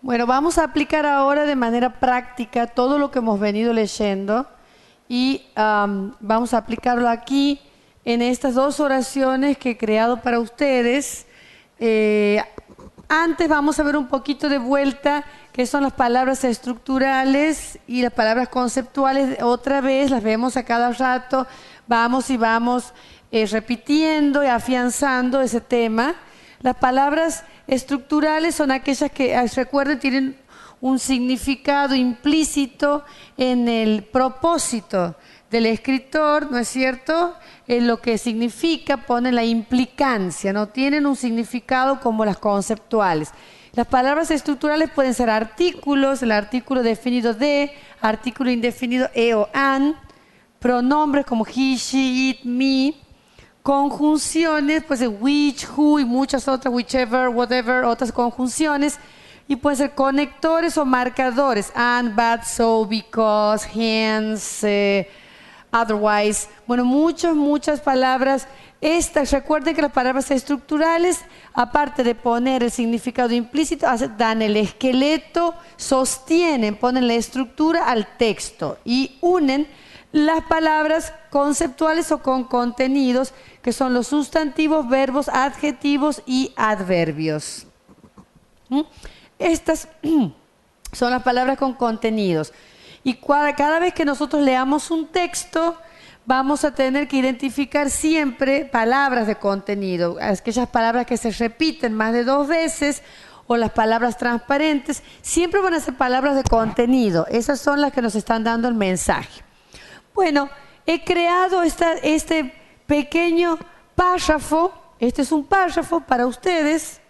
Bueno, vamos a aplicar ahora de manera práctica todo lo que hemos venido leyendo y vamos a aplicarlo aquí en estas dos oraciones que he creado para ustedes. Antes vamos a ver un poquito de vuelta qué son las palabras estructurales y las palabras conceptuales. Otra vez las vemos a cada rato, vamos repitiendo y afianzando ese tema. Las palabras estructurales son aquellas que, recuerden, tienen un significado implícito en el propósito del escritor, ¿no es cierto? En lo que significa, ponen la implicancia, no tienen un significado como las conceptuales. Las palabras estructurales pueden ser artículos, el artículo definido de, artículo indefinido o an, pronombres como he, she, it, me, conjunciones, pues de which, who y muchas otras, whichever, whatever, otras conjunciones, y pueden ser conectores o marcadores, and, but, so, because, hence, otherwise. Bueno, muchas palabras. Recuerden que las palabras estructurales, aparte de poner el significado implícito, dan el esqueleto, sostienen, ponen la estructura al texto y unen las palabras conceptuales o con contenidos, que son los sustantivos, verbos, adjetivos y adverbios. Estas son las palabras con contenidos. Y cada vez que nosotros leamos un texto, vamos a tener que identificar siempre palabras de contenido, aquellas palabras que se repiten más de 2 veces o las palabras transparentes, siempre van a ser palabras de contenido. Esas son las que nos están dando el mensaje. Bueno, he creado este pequeño párrafo, este es un párrafo para ustedes,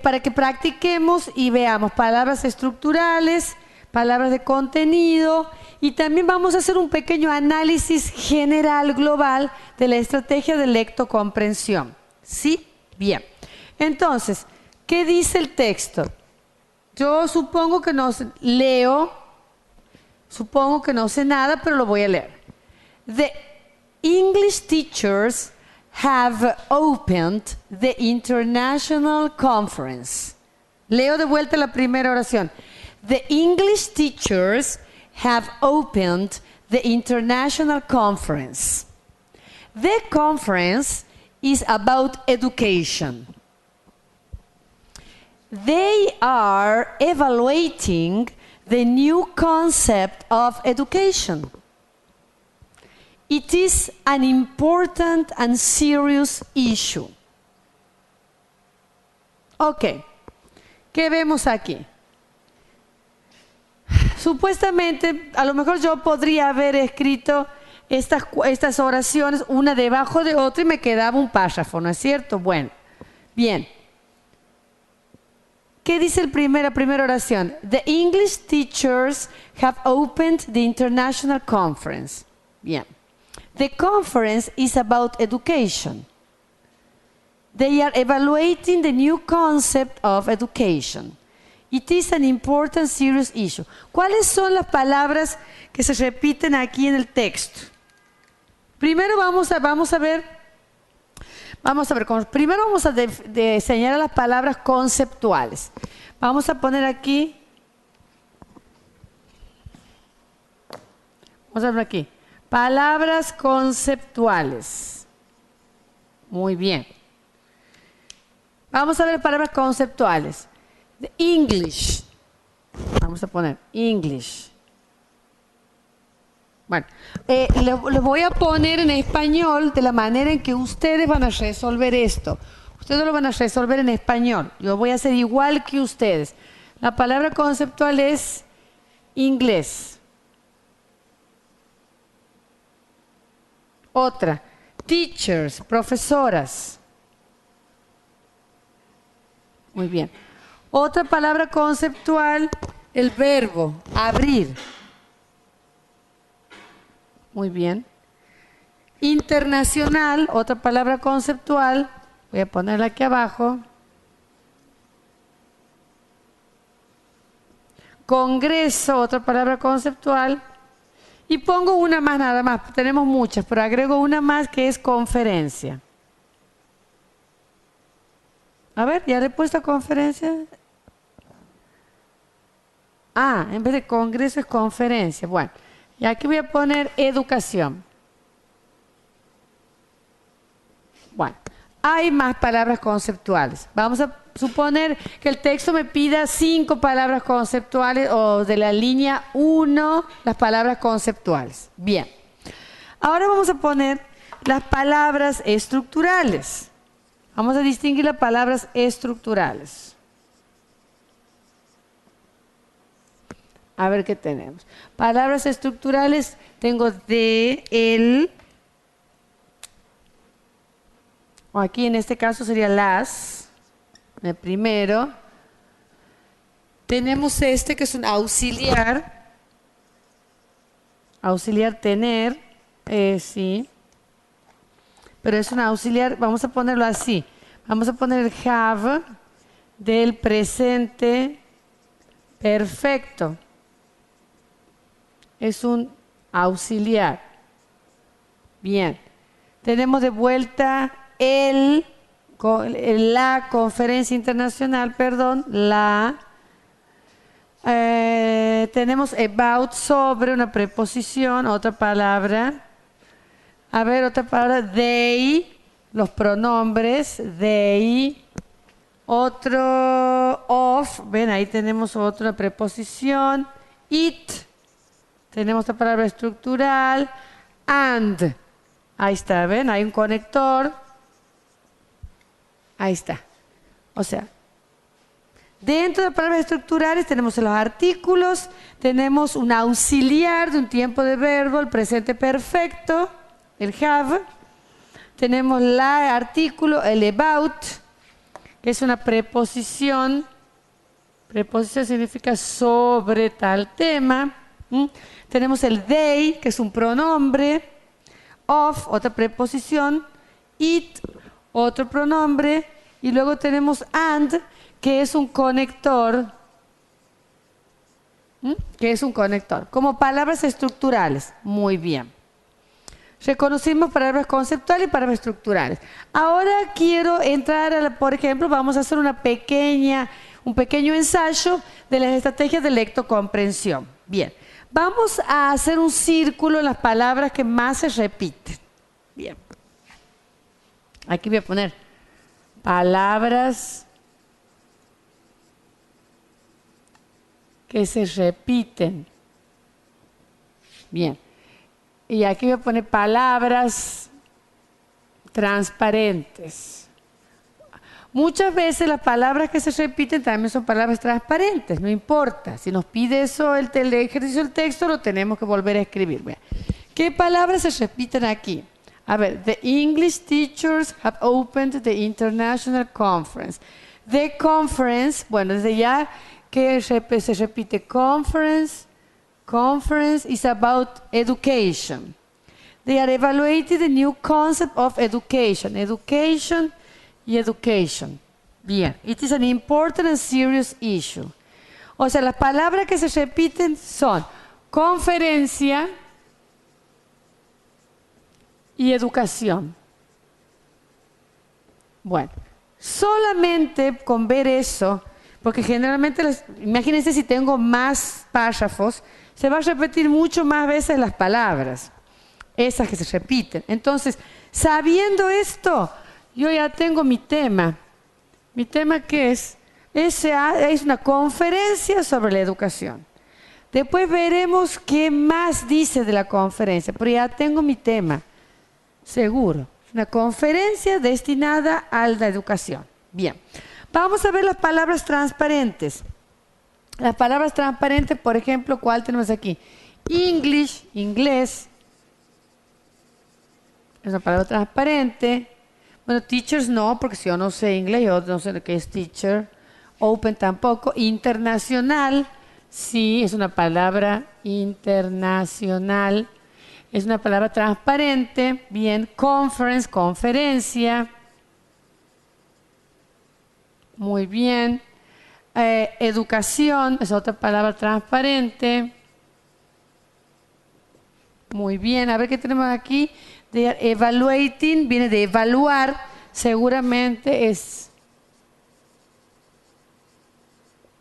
para que practiquemos y veamos palabras estructurales, palabras de contenido, y también vamos a hacer un pequeño análisis general, global, de la estrategia de lectocomprensión. ¿Sí? Bien. Entonces, ¿qué dice el texto? Yo supongo que no leo, supongo que no sé nada, pero lo voy a leer. The English teachers have opened the International Conference. Leo de vuelta la primera oración. The English teachers have opened the International Conference. The conference is about education. They are evaluating the new concept of education. It is an important and serious issue. Ok, ¿qué vemos aquí? Supuestamente, a lo mejor yo podría haber escrito estas oraciones una debajo de otra y me quedaba un párrafo, ¿no es cierto? Bueno, bien. ¿Qué dice la primera oración? The English teachers have opened the International Conference. Bien. The conference is about education. They are evaluating the new concept of education. It is an important, serious issue. ¿Cuáles son las palabras que se repiten aquí en el texto? Primero vamos a ver. Primero vamos a señalar las palabras conceptuales. Vamos a poner aquí. Vamos a ver aquí. Palabras conceptuales. Muy bien. Vamos a ver palabras conceptuales. English. Vamos a poner English. Bueno, les voy a poner en español de la manera en que ustedes van a resolver esto. Ustedes lo van a resolver en español. Yo voy a hacer igual que ustedes. La palabra conceptual es inglés. Otra, teachers, profesoras. Muy bien. Otra palabra conceptual, el verbo, abrir. Muy bien. Internacional, otra palabra conceptual, voy a ponerla aquí abajo. Congreso, otra palabra conceptual. Y pongo una más nada más, tenemos muchas, pero agrego una más que es conferencia. A ver, ¿ya le he puesto conferencia? Ah, en vez de congreso es conferencia. Bueno, y aquí voy a poner educación. Bueno, hay más palabras conceptuales. Vamos a suponer que el texto me pida 5 palabras conceptuales o de la línea 1 las palabras conceptuales. Bien. Ahora vamos a poner las palabras estructurales. Vamos a distinguir las palabras estructurales. A ver qué tenemos. Palabras estructurales tengo de, el, o aquí en este caso sería las, el primero. Tenemos este que es un auxiliar. Auxiliar tener, sí. Pero es un auxiliar, vamos a ponerlo así. Vamos a poner el have del presente perfecto. Es un auxiliar. Bien. Tenemos de vuelta la conferencia internacional, perdón, tenemos about, sobre, una preposición, otra palabra. A ver, otra palabra, they, los pronombres, they. Otro, of, ven, ahí tenemos otra preposición. It, tenemos otra palabra estructural. And, ahí está, ven, hay un conector. Ahí está. O sea, dentro de las palabras estructurales tenemos los artículos, tenemos un auxiliar de un tiempo de verbo, el presente perfecto, el have. Tenemos el artículo, el about, que es una preposición. Preposición significa sobre tal tema. Tenemos el they, que es un pronombre. Of, otra preposición. It, otro pronombre. Y luego tenemos and, que es un conector. Que es un conector. Como palabras estructurales. Muy bien. Reconocimos palabras conceptuales y palabras estructurales. Ahora quiero entrar, por ejemplo, vamos a hacer un pequeño ensayo de las estrategias de lectocomprensión. Bien, vamos a hacer un círculo en las palabras que más se repiten. Bien. Aquí voy a poner palabras que se repiten. Bien. Y aquí voy a poner palabras transparentes. Muchas veces las palabras que se repiten también son palabras transparentes, no importa. Si nos pide eso el ejercicio del texto, lo tenemos que volver a escribir. Vean. ¿Qué palabras se repiten aquí? A ver, the English teachers have opened the international conference. The conference, bueno, desde ya que se repite conference. Conference is about education. They are evaluating the new concept of education. Education y education. Bien. It is an important and serious issue. O sea, las palabras que se repiten son conferencia y educación. Bueno, solamente con ver eso, porque generalmente, imagínense si tengo más párrafos, se va a repetir mucho más veces las palabras, esas que se repiten. Entonces, sabiendo esto, yo ya tengo mi tema. ¿Mi tema qué es? Es una conferencia sobre la educación. Después veremos qué más dice de la conferencia, pero ya tengo mi tema, seguro. Una conferencia destinada a la educación. Bien, vamos a ver las palabras transparentes. Las palabras transparentes, por ejemplo, ¿cuál tenemos aquí? English, inglés. Es una palabra transparente. Bueno, teachers no, porque si yo no sé inglés, yo no sé lo que es teacher. Open tampoco. Internacional, sí, es una palabra internacional. Es una palabra transparente. Bien, conference, conferencia. Muy bien. Educación es otra palabra transparente. Muy bien, a ver qué tenemos aquí. Evaluating viene de evaluar, seguramente es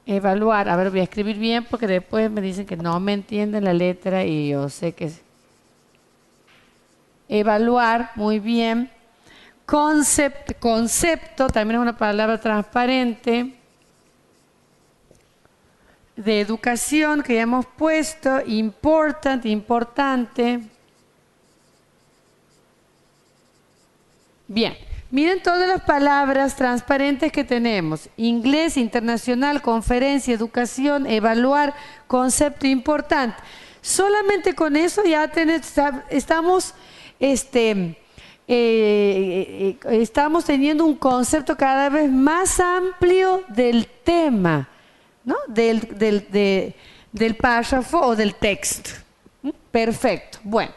Evaluar. A ver, voy a escribir bien porque después me dicen que no me entienden la letra y yo sé que es. Evaluar, muy bien. Concepto, también es una palabra transparente. De educación que ya hemos puesto. Important, importante. Bien. Miren todas las palabras transparentes que tenemos. Inglés, internacional, conferencia, educación, evaluar, concepto importante. Solamente con eso ya estamos teniendo un concepto cada vez más amplio del tema, ¿no? Del párrafo o del texto. Perfecto. Bueno,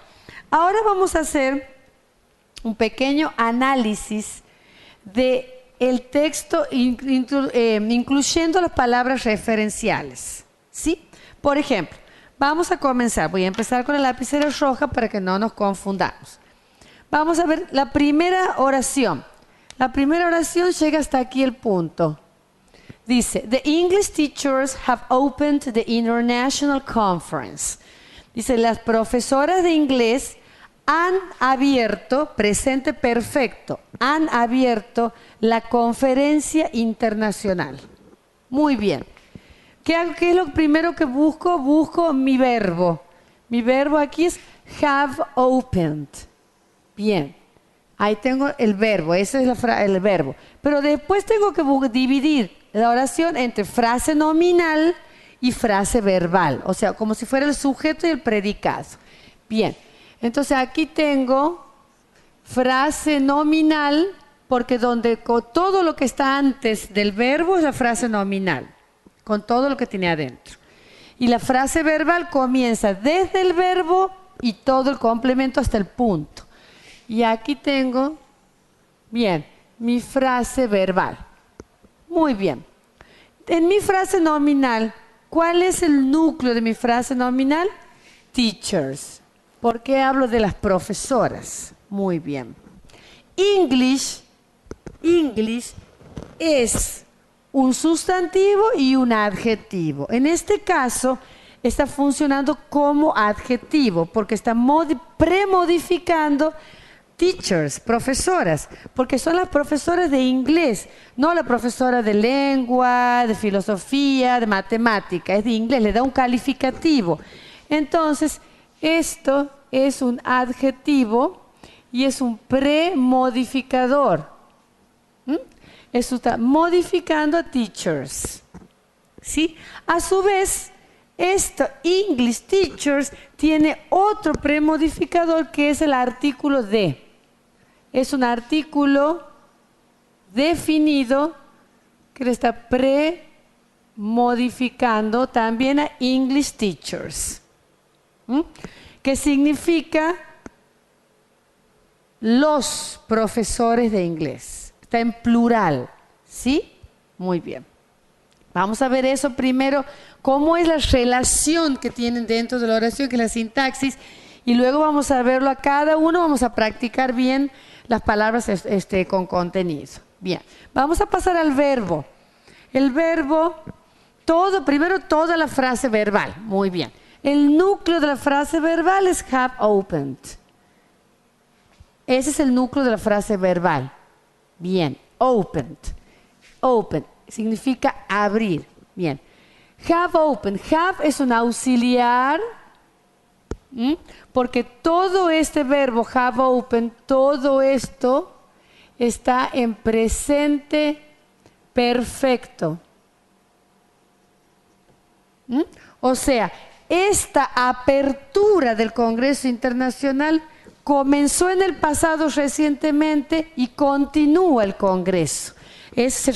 ahora vamos a hacer un pequeño análisis de el texto incluyendo las palabras referenciales, ¿sí? Por ejemplo, vamos a comenzar. Voy a empezar con la lapicera roja para que no nos confundamos. Vamos a ver la primera oración. La primera oración llega hasta aquí el punto. Dice, the English teachers have opened the International Conference. Dice, las profesoras de inglés han abierto, presente perfecto, han abierto la conferencia internacional. Muy bien. ¿Qué es lo primero que busco? Busco mi verbo. Mi verbo aquí es have opened. Bien. Ahí tengo el verbo, ese es el verbo. Pero después tengo que dividir la oración entre frase nominal y frase verbal. O sea, como si fuera el sujeto y el predicado. Bien. Entonces aquí tengo frase nominal, porque con todo lo que está antes del verbo es la frase nominal, con todo lo que tiene adentro. Y la frase verbal comienza desde el verbo y todo el complemento hasta el punto. Y aquí tengo, bien, mi frase verbal. Muy bien. En mi frase nominal, ¿cuál es el núcleo de mi frase nominal? Teachers. ¿Por qué hablo de las profesoras? Muy bien. English es un sustantivo y un adjetivo. En este caso, está funcionando como adjetivo porque está premodificando teachers, profesoras, porque son las profesoras de inglés, no la profesora de lengua, de filosofía, de matemática, es de inglés, le da un calificativo. Entonces, esto es un adjetivo y es un premodificador. Eso está modificando a teachers. ¿Sí? A su vez, esto, English teachers, tiene otro premodificador que es el artículo de. Es un artículo definido que le está premodificando también a English teachers. ¿Qué significa? Los profesores de inglés. Está en plural, ¿sí? Muy bien. Vamos a ver eso primero, cómo es la relación que tienen dentro de la oración, que es la sintaxis, y luego vamos a verlo a cada uno, vamos a practicar bien las palabras con contenido. Bien, vamos a pasar al verbo. El verbo, primero toda la frase verbal, muy bien. El núcleo de la frase verbal es have opened. Ese es el núcleo de la frase verbal. Bien, opened. Open significa abrir. Bien. Have opened. Have es un auxiliar, porque todo este verbo have opened, todo esto está en presente perfecto. O sea, esta apertura del Congreso Internacional comenzó en el pasado recientemente y continúa el Congreso.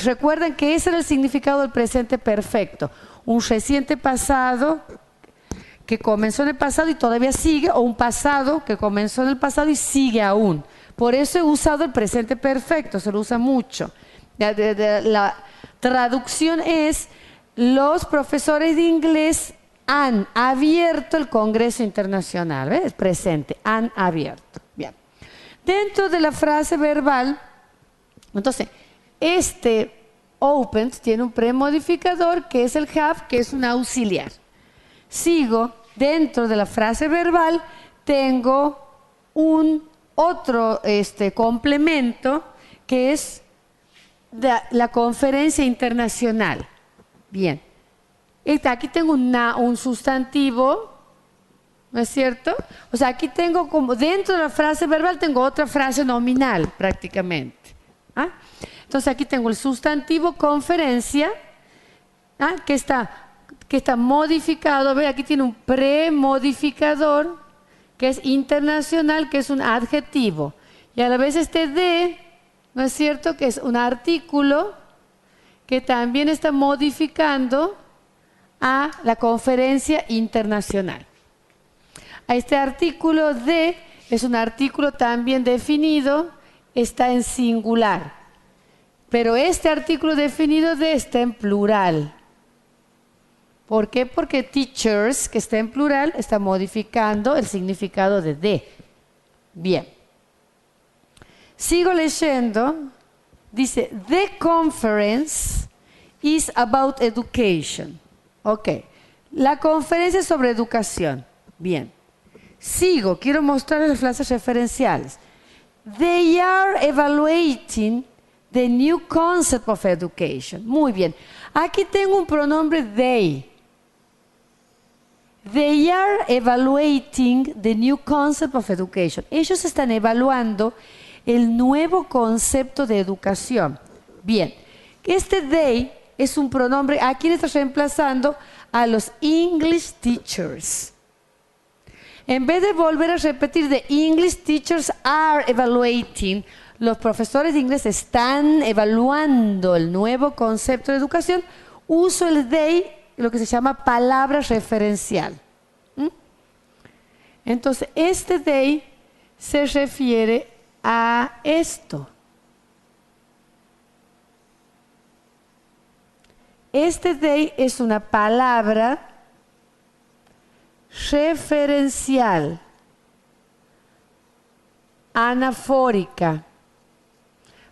Recuerdan que ese era el significado del presente perfecto. Un reciente pasado que comenzó en el pasado y todavía sigue, o un pasado que comenzó en el pasado y sigue aún. Por eso he usado el presente perfecto, se lo usa mucho. La traducción es: los profesores de inglés han abierto el Congreso Internacional. ¿Ves? Presente, han abierto. Bien. Dentro de la frase verbal, entonces, este opened tiene un premodificador que es el have, que es un auxiliar. Sigo, dentro de la frase verbal tengo un otro complemento que es la conferencia internacional. Bien. Aquí tengo un sustantivo, ¿no es cierto? O sea, aquí tengo como dentro de la frase verbal tengo otra frase nominal prácticamente. ¿Ah? Entonces aquí tengo el sustantivo conferencia, ¿ah? que está modificado. Ve, aquí tiene un premodificador que es internacional, que es un adjetivo. Y a la vez de, ¿no es cierto?, que es un artículo que también está modificando a la conferencia internacional. A este artículo de es un artículo también definido, está en singular. Pero este artículo definido de está en plural. ¿Por qué? Porque teachers, que está en plural, está modificando el significado de. Bien. Sigo leyendo. Dice, the conference is about education. Ok. La conferencia es sobre educación. Bien. Sigo. Quiero mostrarles las frases referenciales. They are evaluating the new concept of education. Muy bien. Aquí tengo un pronombre they. They are evaluating the new concept of education. Ellos están evaluando el nuevo concepto de educación. Bien, este they es un pronombre, ¿a quién está reemplazando? A los English teachers. En vez de volver a repetir the English teachers are evaluating, los profesores de inglés están evaluando el nuevo concepto de educación, uso el they, lo que se llama palabra referencial. Entonces, este they se refiere a esto. Este they es una palabra referencial, anafórica.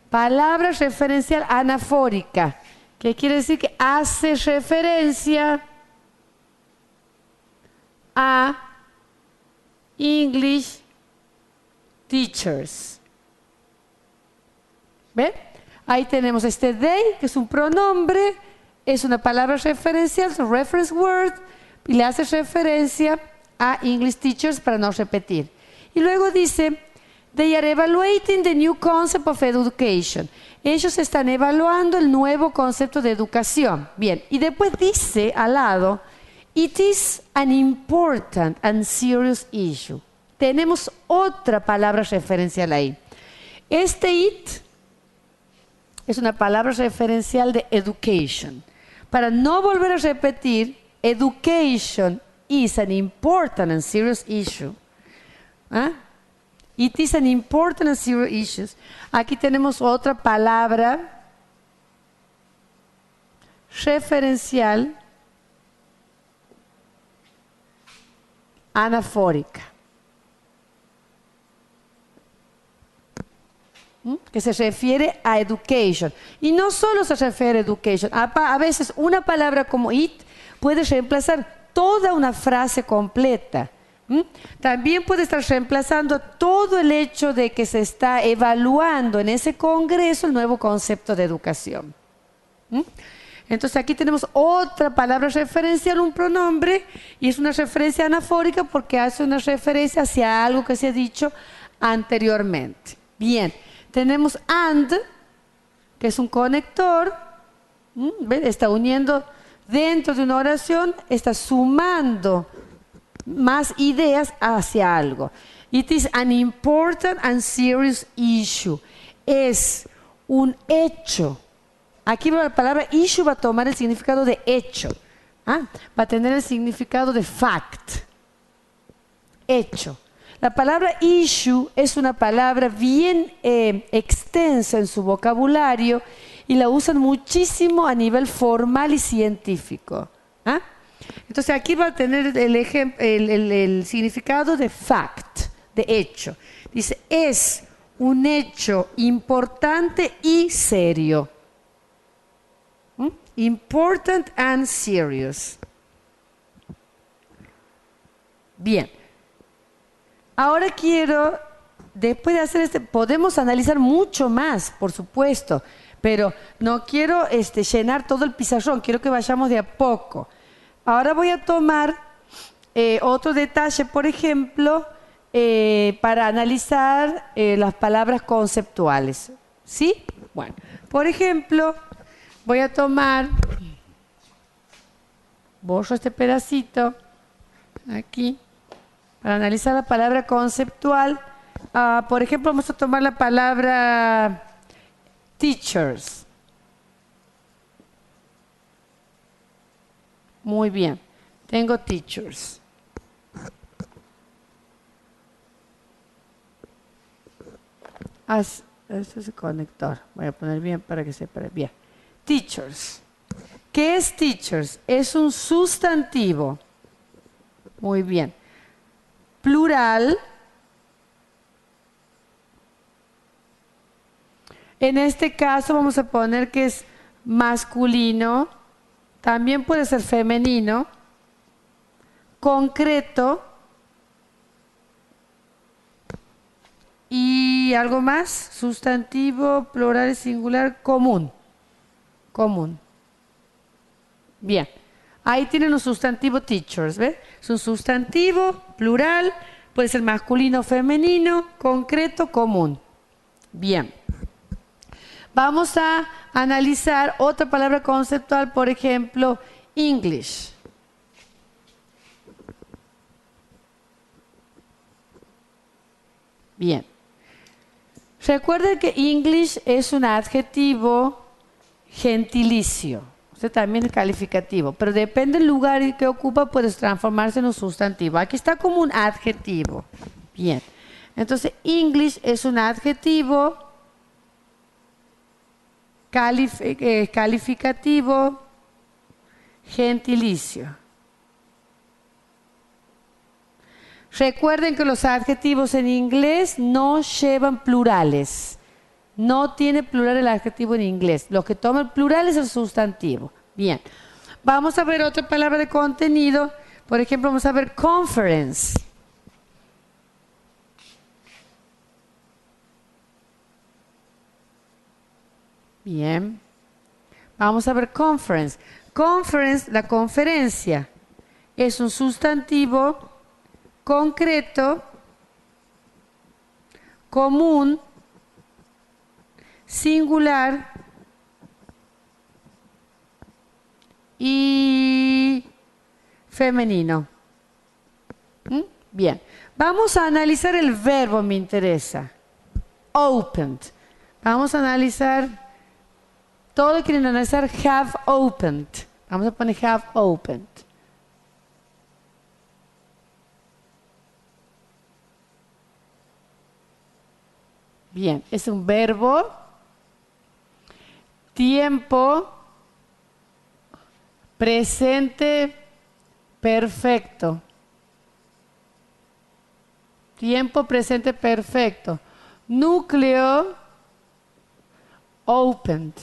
Palabra referencial anafórica, que quiere decir que hace referencia a English teachers. ¿Ven? Ahí tenemos este they, que es un pronombre, es una palabra referencial, es un reference word, y le hace referencia a English teachers para no repetir. Y luego dice, they are evaluating the new concept of education. Ellos están evaluando el nuevo concepto de educación. Bien, y después dice al lado, it is an important and serious issue. Tenemos otra palabra referencial ahí. Este it es una palabra referencial de education. Para no volver a repetir, education is an important and serious issue. ¿Ah? It is an important and serious issue. Aquí tenemos otra palabra referencial anafórica, que se refiere a education. Y no solo se refiere a education. A veces una palabra como it puede reemplazar toda una frase completa. También puede estar reemplazando todo el hecho de que se está evaluando en ese congreso el nuevo concepto de educación. Entonces aquí tenemos otra palabra referencial, un pronombre, y es una referencia anafórica porque hace una referencia hacia algo que se ha dicho anteriormente. Bien, tenemos and, que es un conector, está uniendo dentro de una oración, está sumando más ideas hacia algo. It is an important and serious issue. Es un hecho. Aquí la palabra issue va a tomar el significado de hecho. Va a tener el significado de fact. Hecho. La palabra issue es una palabra bien extensa en su vocabulario y la usan muchísimo a nivel formal y científico. Entonces aquí va a tener el significado de fact, de hecho. Dice, es un hecho importante y serio. Important and serious. Bien. Ahora quiero, después de hacer podemos analizar mucho más, por supuesto, pero no quiero llenar todo el pizarrón, quiero que vayamos de a poco. Ahora voy a tomar otro detalle, por ejemplo, para analizar las palabras conceptuales. ¿Sí? Bueno, por ejemplo, voy a tomar, borro este pedacito, aquí, para analizar la palabra conceptual. Por ejemplo, vamos a tomar la palabra teachers. Muy bien, tengo teachers. Este es el conector. Voy a poner bien para que sepa bien. Teachers. ¿Qué es teachers? Es un sustantivo. Muy bien. Plural. En este caso vamos a poner que es masculino. También puede ser femenino. Concreto. Y algo más, sustantivo, plural, singular, común. Común. Bien. Ahí tienen un sustantivo teachers, ¿ves? Es un sustantivo, plural, puede ser masculino, femenino, concreto, común. Bien. Vamos a analizar otra palabra conceptual, por ejemplo, English. Bien. Recuerden que English es un adjetivo gentilicio. Usted también es calificativo, pero depende del lugar que ocupa, puede transformarse en un sustantivo. Aquí está como un adjetivo. Bien. Entonces, English es un adjetivo calificativo gentilicio. Recuerden que los adjetivos en inglés no llevan plurales. No tiene plural el adjetivo en inglés. Lo que toma el plural es el sustantivo. Bien. Vamos a ver otra palabra de contenido. Por ejemplo, vamos a ver conference. Bien. Vamos a ver conference. Conference, la conferencia, es un sustantivo concreto, común, singular y femenino. Bien, vamos a analizar el verbo, me interesa. Opened. Vamos a analizar, todos quieren analizar have opened. Vamos a poner have opened. Bien, es un verbo, tiempo, presente, perfecto. Tiempo presente perfecto. Núcleo, opened.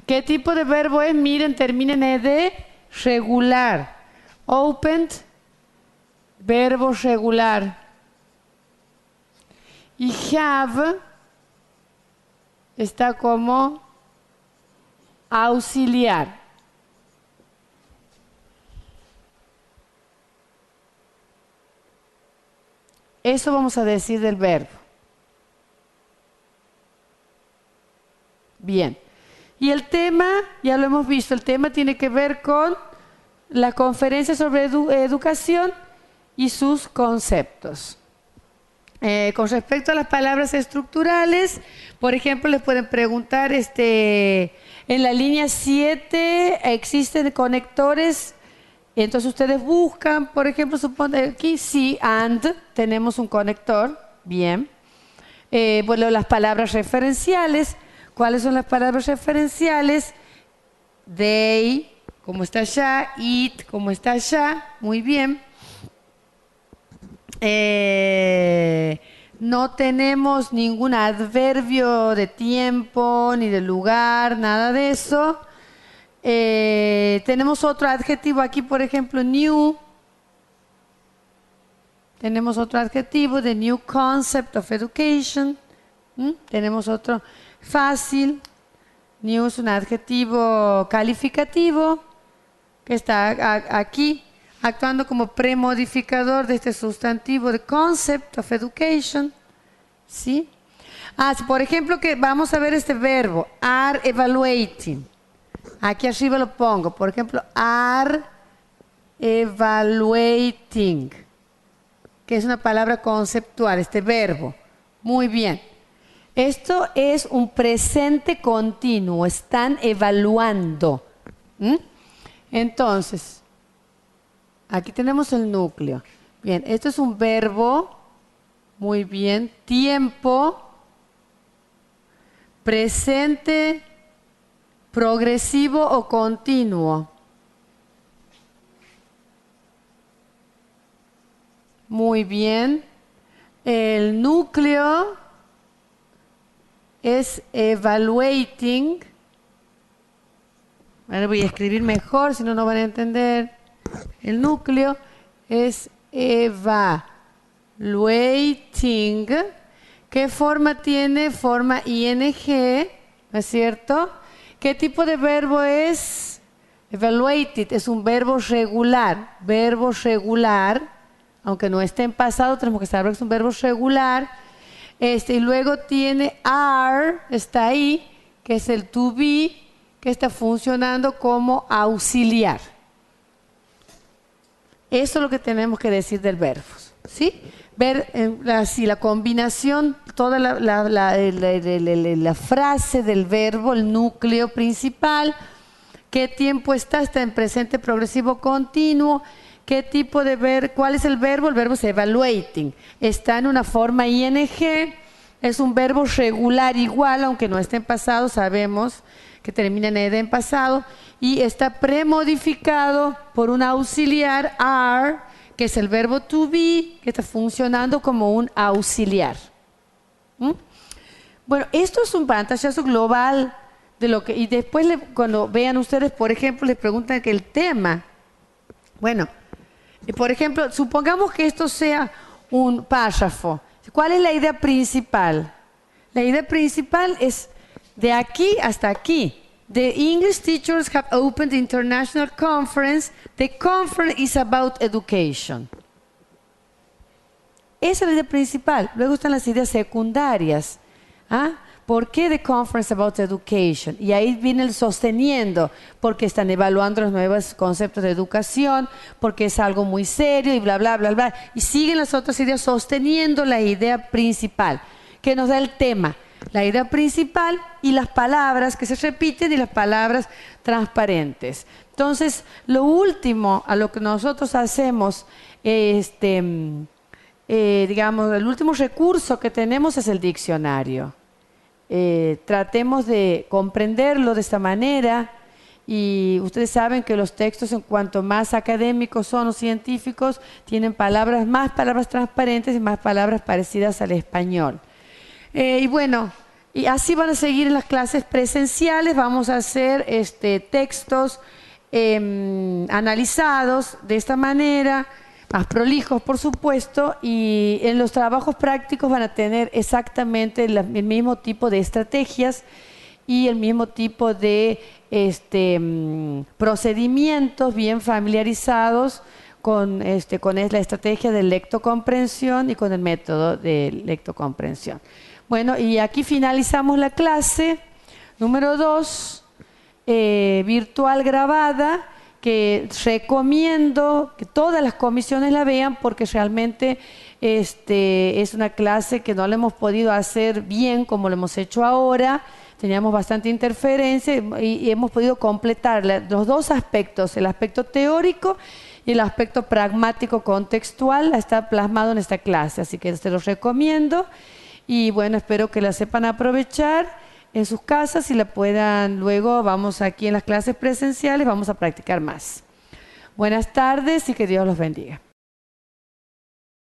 ¿Qué tipo de verbo es? Miren, termina en ed, regular. Opened, verbo regular. Y have está como auxiliar. Eso vamos a decir del verbo. Bien. Y el tema, ya lo hemos visto, el tema tiene que ver con la conferencia sobre educación y sus conceptos. Con respecto a las palabras estructurales, por ejemplo, les pueden preguntar, en la línea 7 existen conectores, entonces ustedes buscan, por ejemplo, suponen aquí sí, and, tenemos un conector, bien. Bueno, las palabras referenciales, ¿cuáles son las palabras referenciales? They, como está allá, it, como está allá, muy bien. No tenemos ningún adverbio de tiempo ni de lugar, nada de eso. Tenemos otro adjetivo aquí, por ejemplo, new. Tenemos otro adjetivo de new concept of education. Tenemos otro fácil. New es un adjetivo calificativo que está aquí actuando como premodificador de este sustantivo de concept of education. ¿Sí? Por ejemplo, que vamos a ver este verbo, are evaluating. Aquí arriba lo pongo. Por ejemplo, are evaluating, que es una palabra conceptual, este verbo. Muy bien. Esto es un presente continuo, están evaluando. Entonces, aquí tenemos el núcleo. Bien, esto es un verbo, muy bien, tiempo, presente, progresivo o continuo. Muy bien. El núcleo es evaluating. Ahora voy a escribir mejor, si no, no van a entender. El núcleo es evaluating. ¿Qué forma tiene? Forma ing, ¿no es cierto? ¿Qué tipo de verbo es? Evaluated es un verbo regular. Verbo regular, aunque no esté en pasado, tenemos que saber que es un verbo regular. Y luego tiene are, está ahí, que es el to be, que está funcionando como auxiliar. Eso es lo que tenemos que decir del verbo, ¿sí? Ver la combinación, toda la frase del verbo, el núcleo principal, qué tiempo está en presente progresivo continuo, qué tipo de verbo, cuál es el verbo es evaluating, está en una forma ing, es un verbo regular igual, aunque no esté en pasado, sabemos que termina en ed en pasado, y está premodificado por un auxiliar, are, que es el verbo to be, que está funcionando como un auxiliar. Bueno, esto es un pantallazo global de lo que, y después cuando vean ustedes, por ejemplo, les preguntan que el tema, bueno, por ejemplo, supongamos que esto sea un párrafo. ¿Cuál es la idea principal? La idea principal es de aquí hasta aquí. The English teachers have opened the international conference. The conference is about education. Esa es la idea principal. Luego están las ideas secundarias. ¿Por qué the conference about education? Y ahí viene el sosteniendo, porque están evaluando los nuevos conceptos de educación, porque es algo muy serio y bla, bla, bla, bla. Y siguen las otras ideas sosteniendo la idea principal, que nos da el tema. La idea principal y las palabras que se repiten y las palabras transparentes. Entonces, lo último a lo que nosotros hacemos, digamos, el último recurso que tenemos es el diccionario. Tratemos de comprenderlo de esta manera y ustedes saben que los textos, en cuanto más académicos son o científicos, tienen más palabras transparentes y más palabras parecidas al español. Y bueno, y así van a seguir en las clases presenciales. Vamos a hacer textos analizados de esta manera, más prolijos por supuesto, y en los trabajos prácticos van a tener exactamente el mismo tipo de estrategias y el mismo tipo de procedimientos bien familiarizados con la estrategia de lectocomprensión y con el método de lectocomprensión. Bueno, y aquí finalizamos la clase número 2, virtual grabada, que recomiendo que todas las comisiones la vean porque realmente es una clase que no la hemos podido hacer bien como lo hemos hecho ahora. Teníamos bastante interferencia y hemos podido completar los dos aspectos, el aspecto teórico y el aspecto pragmático contextual está plasmado en esta clase, así que se los recomiendo y bueno, espero que la sepan aprovechar en sus casas y la puedan luego, vamos aquí en las clases presenciales, vamos a practicar más. Buenas tardes y que Dios los bendiga.